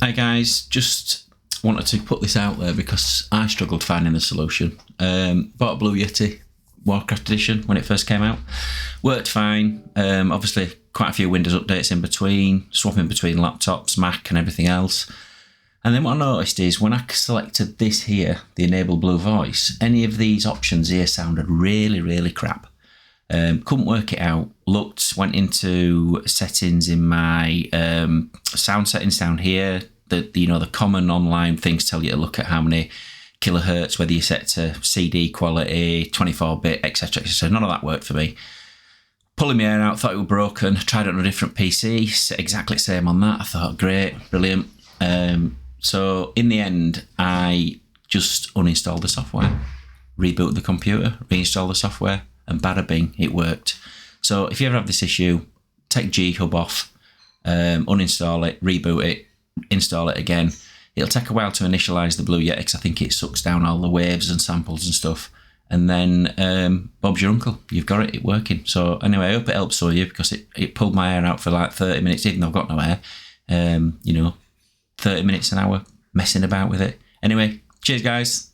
Hi guys, just wanted to put this out there because I struggled finding the solution. Bought a Blue Yeti Warcraft edition when it first came out. Worked fine. Obviously quite a few Windows updates in between, swapping between laptops, Mac and everything else. And then what I noticed is when I selected this here, the Enable Blue Voice, any of these options here sounded really crap. Couldn't work it out. Went into settings in my sound settings down here. The common online things tell you to look at how many kilohertz, whether you set to CD quality, 24-bit, etc. So none of that worked for me. Pulling my hair out, thought it was broken. Tried it on a different PC, exactly the same on that. I thought, great, brilliant. So in the end, I just uninstalled the software, rebooted the computer, reinstalled the software, and bada bing, it worked. So if you ever have this issue, take G-Hub off, uninstall it, reboot it, install it again. It'll take a while to initialize the Blue Yeti because I think it sucks down all the waves and samples and stuff. And then Bob's your uncle. You've got it working. So anyway, I hope it helps for you because it pulled my hair out for like 30 minutes, even though I've got no hair. 30 minutes an hour messing about with it. Anyway, cheers guys.